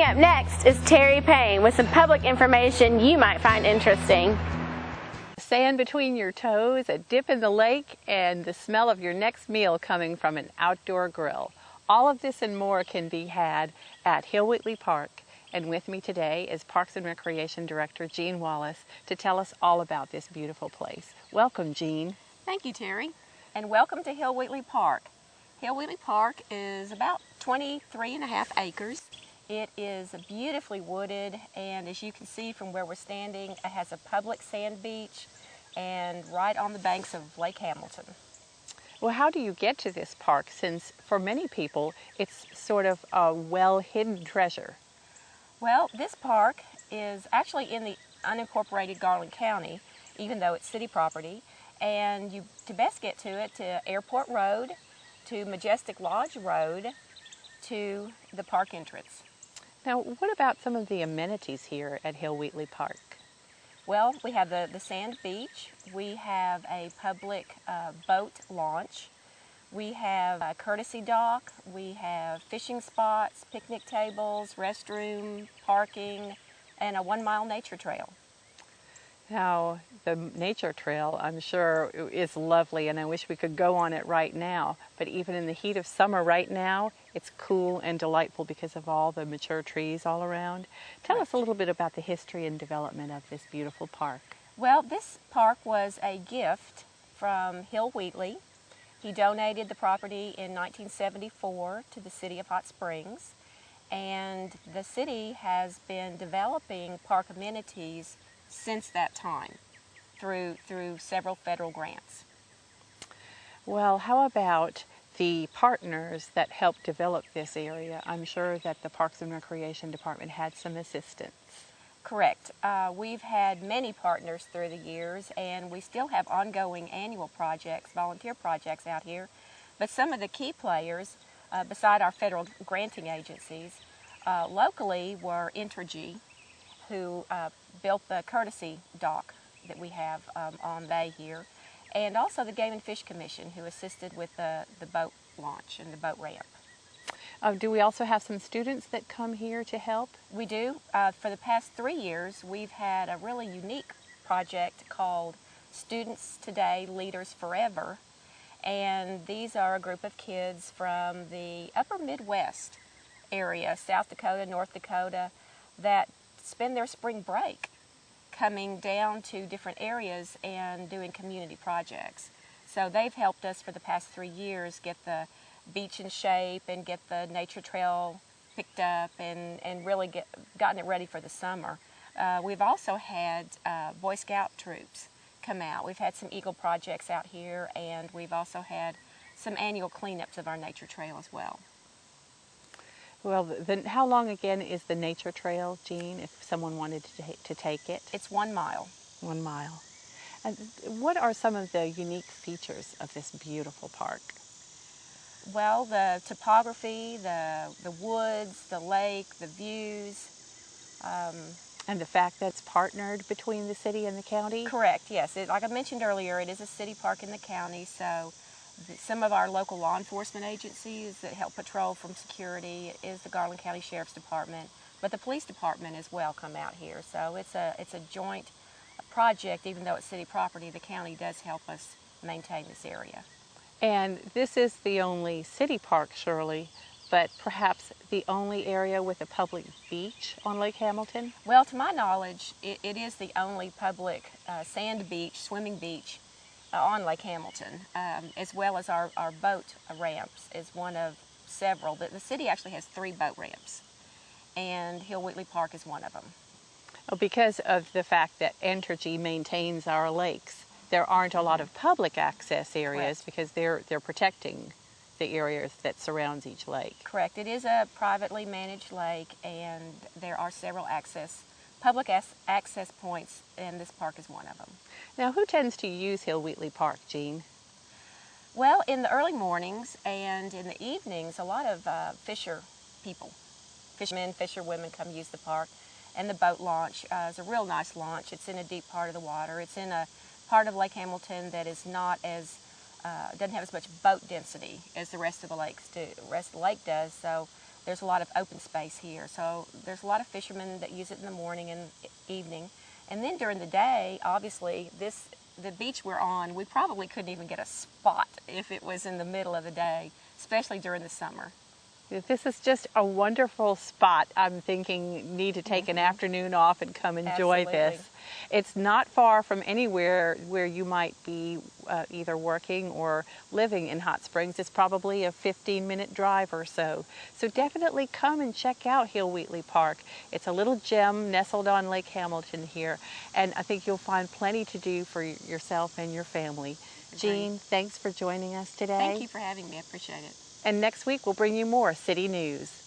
Coming up next is Terry Payne with some public information you might find interesting. Sand between your toes, a dip in the lake, and the smell of your next meal coming from an outdoor grill. All of this and more can be had at Wheatley Park. And with me today is Parks and Recreation Director Jean Wallace to tell us all about this beautiful place. Welcome, Jean. Thank you, Terry, and welcome to Wheatley Park. Wheatley Park is about 23.5 acres. It is beautifully wooded, and as you can see from where we're standing, it has a public sand beach and right on the banks of Lake Hamilton. Well, how do you get to this park, since for many people it's sort of a well-hidden treasure? Well, this park is actually in the unincorporated Garland County, even though it's city property, and to best get to it, to Airport Road, to Majestic Lodge Road, to the park entrance. Now, what about some of the amenities here at Wheatley Park? Well, we have the sand beach, we have a public boat launch, we have a courtesy dock, we have fishing spots, picnic tables, restroom, parking, and a 1-mile nature trail. Now, the nature trail, I'm sure, is lovely, and I wish we could go on it right now. But even in the heat of summer right now, it's cool and delightful because of all the mature trees all around. Tell us a little bit about the history and development of this beautiful park. Well, this park was a gift from Wheatley. He donated the property in 1974 to the city of Hot Springs, and the city has been developing park amenities since that time through several federal grants. Well, how about the partners that helped develop this area? I'm sure that the Parks and Recreation Department had some assistance. Correct. We've had many partners through the years, and we still have ongoing annual projects, volunteer projects out here. But some of the key players, beside our federal granting agencies, locally were Entergy, who built the courtesy dock that we have on bay here, and also the Game and Fish Commission, who assisted with the boat launch and the boat ramp. Do we also have some students that come here to help? We do. For the past 3 years, we've had a really unique project called Students Today, Leaders Forever, and these are a group of kids from the upper Midwest area, South Dakota, North Dakota, that spend their spring break coming down to different areas and doing community projects. So they've helped us for the past 3 years get the beach in shape and get the nature trail picked up and really gotten it ready for the summer. We've also had Boy Scout troops come out. We've had some Eagle projects out here, and we've also had some annual cleanups of our nature trail as well. Well, how long again is the nature trail, Jean, if someone wanted to take it? It's 1 mile. 1 mile. And what are some of the unique features of this beautiful park? Well, the topography, the woods, the lake, the views. And the fact that it's partnered between the city and the county? Correct, yes. Like I mentioned earlier, it is a city park in the county, so some of our local law enforcement agencies that help patrol from security is the Garland County Sheriff's Department, but the police department as well come out here. So it's a joint project. Even though it's city property, the county does help us maintain this area. And this is the only city park, surely, but perhaps the only area with a public beach on Lake Hamilton? Well, to my knowledge, it is the only public sand beach, swimming beach on Lake Hamilton, as well as our boat ramps is one of several. The city actually has 3 boat ramps, and Wheatley Park is one of them. Oh, because of the fact that Entergy maintains our lakes, there aren't a lot of public access areas. Correct. Because they're protecting the areas that surrounds each lake. Correct. It is a privately managed lake, and there are several public access points, and this park is one of them. Now, who tends to use Wheatley Park, Jean? Well, in the early mornings and in the evenings, a lot of fishermen, fisherwomen come use the park. And the boat launch is a real nice launch. It's in a deep part of the water. It's in a part of Lake Hamilton that is not as, doesn't have as much boat density as the rest of the lakes do. The rest of the lake does, so there's a lot of open space here. So there's a lot of fishermen that use it in the morning and evening. And then during the day, obviously, the beach we're on, we probably couldn't even get a spot if it was in the middle of the day, especially during the summer. This is just a wonderful spot. I'm thinking need to take an afternoon off and come enjoy this. It's not far from anywhere where you might be either working or living in Hot Springs. It's probably a 15-minute drive or so. So definitely come and check out Wheatley Park. It's a little gem nestled on Lake Hamilton here, and I think you'll find plenty to do for yourself and your family. Jean, thanks for joining us today. Thank you for having me. I appreciate it. And next week we'll bring you more city news.